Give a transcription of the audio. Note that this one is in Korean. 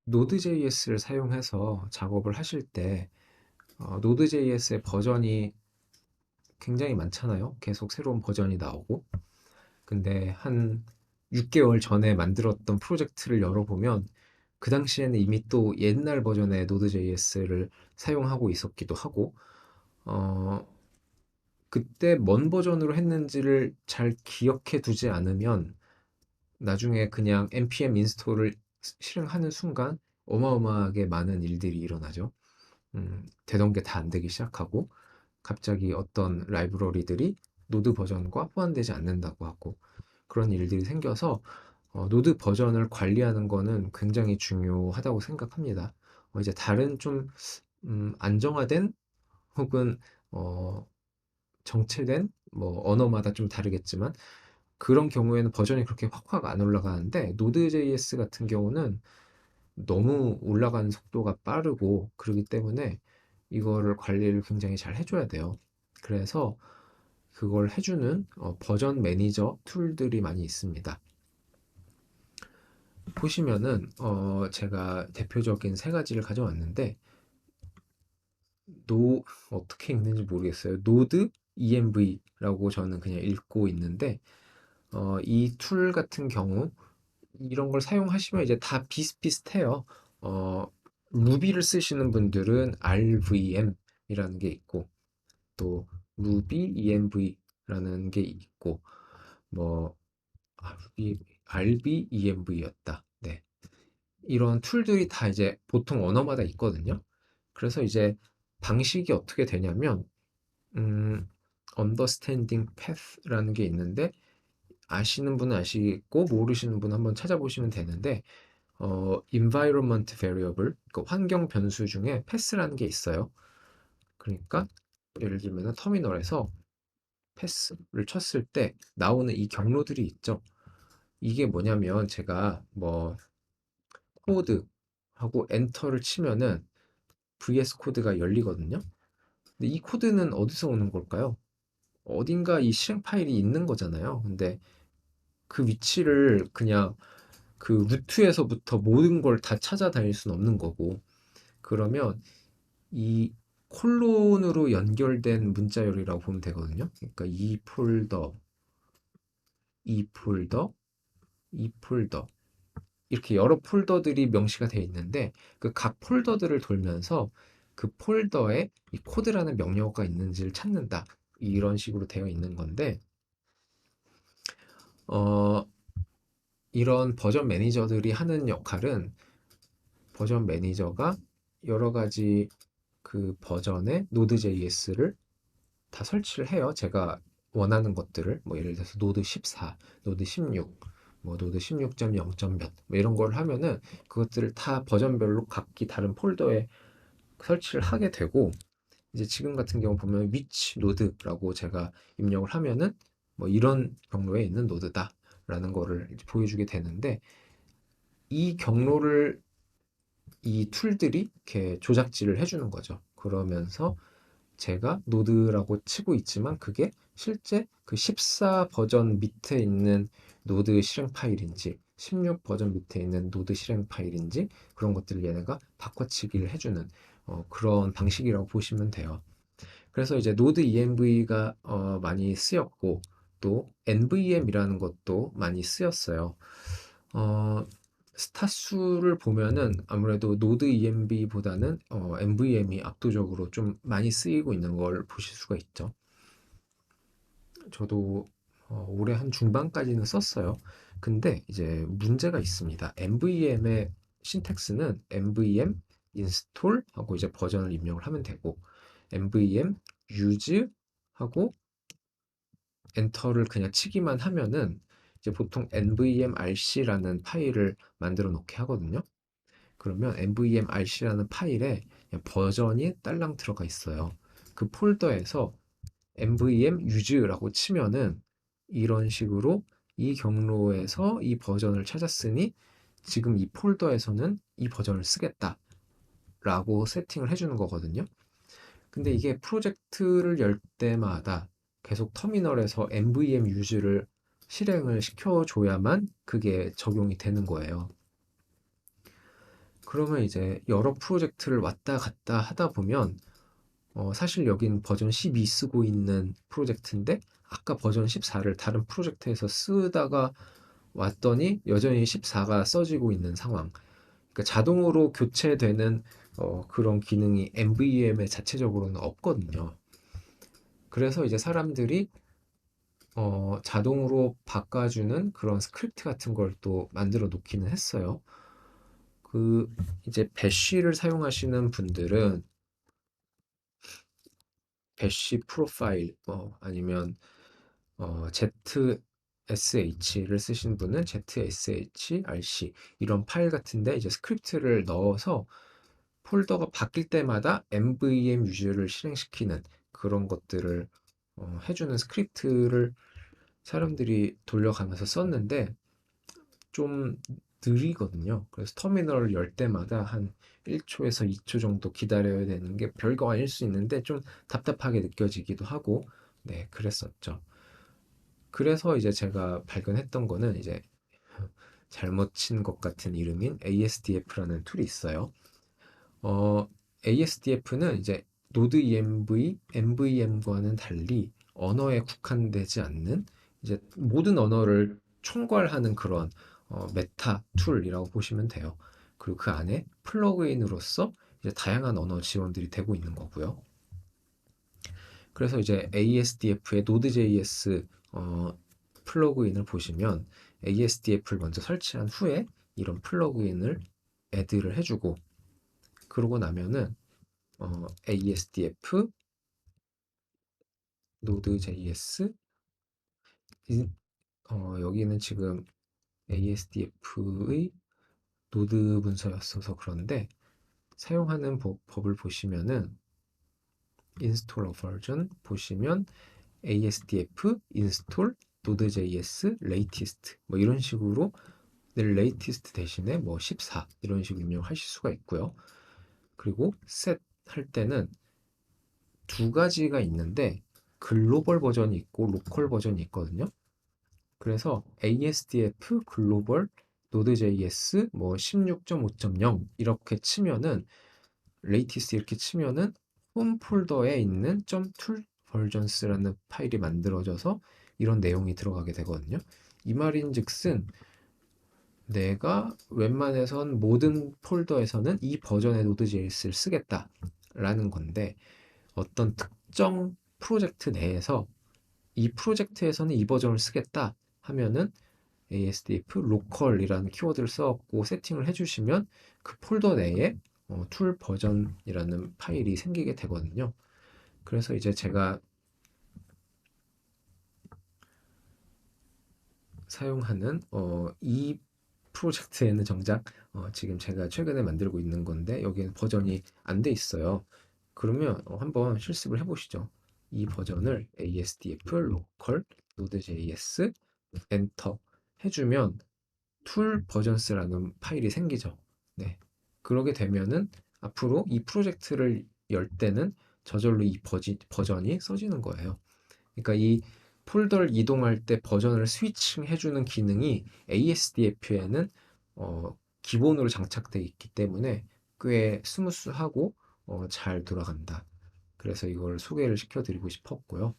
Node.js를 사용해서 작업을 하실 때 Node.js의 버전이 굉장히 많잖아요. 계속 새로운 버전이 나오고. 근데 한 6개월 전에 만들었던 프로젝트를 열어보면 그 당시에는 이미 또 옛날 버전의 Node.js를 사용하고 있었기도 하고, 어, 그때 뭔 버전으로 했는지를 잘 기억해 두지 않으면 나중에 그냥 npm 인스톨을 실행하는 순간 어마어마하게 많은 일들이 일어나죠. 되던 게 다 안 되기 시작하고 갑자기 어떤 라이브러리들이 노드 버전과 호환되지 않는다고 하고 그런 일들이 생겨서 노드 버전을 관리하는 거는 굉장히 중요하다고 생각합니다. 이제 다른 좀 안정화된 혹은 어, 정체된 뭐 언어마다 좀 다르겠지만 그런 경우에는 버전이 그렇게 확확 안 올라가는데 노드.js 같은 경우는 너무 올라가는 속도가 빠르고 그러기 때문에 이거를 관리를 굉장히 잘 해줘야 돼요. 그래서 그걸 해주는 버전 매니저 툴들이 많이 있습니다. 보시면은 제가 대표적인 세 가지를 가져왔는데 노 어떻게 읽는지 모르겠어요. 노드 env라고 저는 그냥 읽고 있는데 이 툴 같은 경우 이런 걸 사용하시면 이제 다 비슷비슷해요. 어, 루비를 쓰시는 분들은 RVM이라는 게 있고 또 루비 env라는 게 있고 뭐 루비 RBenv였다. 네. 이런 툴들이 다 이제 보통 언어마다 있거든요. 그래서 이제 방식이 어떻게 되냐면 음, understanding path라는 게 있는데 아시는 분은 아시고 모르시는 분은 한번 찾아보시면 되는데 environment variable, 그 환경 변수 중에 패스라는 게 있어요. 그러니까 예를 들면 터미널에서 패스를 쳤을 때 나오는 이 경로들이 있죠. 이게 뭐냐면 제가 뭐 코드 하고 엔터를 치면은 VS 코드가 열리거든요. 근데 이 코드는 어디서 오는 걸까요? 어딘가 이 실행 파일이 있는 거잖아요. 근데 그 위치를 그냥 그 루트에서부터 모든 걸 다 찾아다닐 수는 없는 거고 그러면 이 콜론으로 연결된 문자열이라고 보면 되거든요. 그러니까 이 폴더, 이 폴더, 이 폴더 이렇게 여러 폴더들이 명시가 되어 있는데 그 각 폴더들을 돌면서 그 폴더에 이 코드라는 명령어가 있는지를 찾는다. 이런 식으로 되어 있는 건데 어, 이런 버전 매니저들이 하는 역할은 버전 매니저가 여러 가지 그 버전의 Node.js를 다 설치를 해요. 제가 원하는 것들을 뭐 예를 들어서 노드 14, 노드 16, 뭐 노드 16.0. 몇 뭐 이런 걸 하면은 그것들을 다 버전별로 각기 다른 폴더에 설치를 하게 되고 이제 지금 같은 경우 보면 which 노드라고 제가 입력을 하면은 뭐 이런 경로에 있는 노드다라는 거를 보여주게 되는데 이 경로를 이 툴들이 이렇게 조작질을 해주는 거죠. 그러면서 제가 노드라고 치고 있지만 그게 실제 그 14 버전 밑에 있는 노드 실행 파일인지 16 버전 밑에 있는 노드 실행 파일인지 그런 것들을 얘네가 바꿔치기를 해주는 그런 방식이라고 보시면 돼요. 그래서 이제 노드 env가 많이 쓰였고 또 nvm이라는 것도 많이 쓰였어요. 어, 스타수를 보면은 아무래도 노드 env보다는 nvm이 압도적으로 좀 많이 쓰이고 있는 걸 보실 수가 있죠. 저도 올해 한 중반까지는 썼어요. 근데 이제 문제가 있습니다. nvm의 신텍스는 nvm install 하고 이제 버전을 입력을 하면 되고 nvm use 하고 엔터를 그냥 치기만 하면은 이제 보통 nvmrc라는 파일을 만들어 놓게 하거든요. 그러면 nvmrc라는 파일에 그냥 버전이 딸랑 들어가 있어요. 그 폴더에서 nvm use라고 치면은 이런 식으로 이 경로에서 이 버전을 찾았으니 지금 이 폴더에서는 이 버전을 쓰겠다라고 세팅을 해주는 거거든요. 근데 이게 프로젝트를 열 때마다 계속 터미널에서 nvm use를 실행을 시켜줘야만 그게 적용이 되는 거예요. 그러면 이제 여러 프로젝트를 왔다 갔다 하다 보면 사실 여긴 버전 12 쓰고 있는 프로젝트인데 아까 버전 14를 다른 프로젝트에서 쓰다가 왔더니 여전히 14가 써지고 있는 상황. 그러니까 자동으로 교체되는 그런 기능이 MVM에 자체적으로는 없거든요. 그래서 이제 사람들이 자동으로 바꿔주는 그런 스크립트 같은 걸 또 만들어 놓기는 했어요. 그 이제 배쉬를 사용하시는 분들은 배쉬 프로파일 아니면 ZSH를 쓰신 분은 ZSHRC 이런 파일 같은데 이제 스크립트를 넣어서 폴더가 바뀔 때마다 MVM 유즈를 실행시키는 그런 것들을 해주는 스크립트를 사람들이 돌려가면서 썼는데 좀 느리거든요. 그래서 터미널을 열 때마다 한 1초에서 2초 정도 기다려야 되는 게 별거 아닐 수 있는데 좀 답답하게 느껴지기도 하고 네, 그랬었죠. 그래서 이제 제가 발견했던 거는 이제 잘못 친 것 같은 이름인 ASDF라는 툴이 있어요. 어, ASDF는 이제 노드 env, NVM과는 달리 언어에 국한되지 않는 이제 모든 언어를 총괄하는 그런 메타 툴이라고 보시면 돼요. 그리고 그 안에 플러그인으로서 이제 다양한 언어 지원들이 되고 있는 거고요. 그래서 이제 ASDF의 Node.js 플러그인을 보시면 ASDF를 먼저 설치한 후에 이런 플러그인을 애드를 해주고 그러고 나면은 ASDF Node.js 여기는 지금 ASDF의 노드 문서였어서 그런데 사용하는 법을 보시면은 installer version 보시면 ASDF install Node.js latest 뭐 이런 식으로 latest 대신에 뭐 14 이런 식으로 입력하실 수가 있고요. 그리고 set 할 때는 두 가지가 있는데 글로벌 버전이 있고 로컬 버전이 있거든요. 그래서 ASDF 글로벌 Node.js 뭐 16.5.0 이렇게 치면은 latest 이렇게 치면은 홈 폴더에 있는 .tool versions.라는 파일이 만들어져서 이런 내용이 들어가게 되거든요. 이 말인즉슨 내가 웬만해선 모든 폴더에서는 이 버전의 Node.js를 쓰겠다라는 건데 어떤 특정 프로젝트 내에서 이 프로젝트에서는 이 버전을 쓰겠다 하면은 ASDF 로컬이라는 키워드를 써갖고 세팅을 해주시면 그 폴더 내에 툴 버전이라는 파일이 생기게 되거든요. 그래서 이제 제가 사용하는 이 프로젝트에는 정작 지금 제가 최근에 만들고 있는 건데 여기는 버전이 안 돼 있어요. 그러면 한번 실습을 해보시죠. 이 버전을 ASDF local node.js 엔터 해주면 툴 버전스라는 파일이 생기죠. 네. 그러게 되면은 앞으로 이 프로젝트를 열 때는 저절로 이 버전이 써지는 거예요. 그러니까 이 폴더를 이동할 때 버전을 스위칭 해주는 기능이 ASDF에는 기본으로 장착되어 있기 때문에 꽤 스무스하고 잘 돌아간다. 그래서 이걸 소개를 시켜드리고 싶었고요.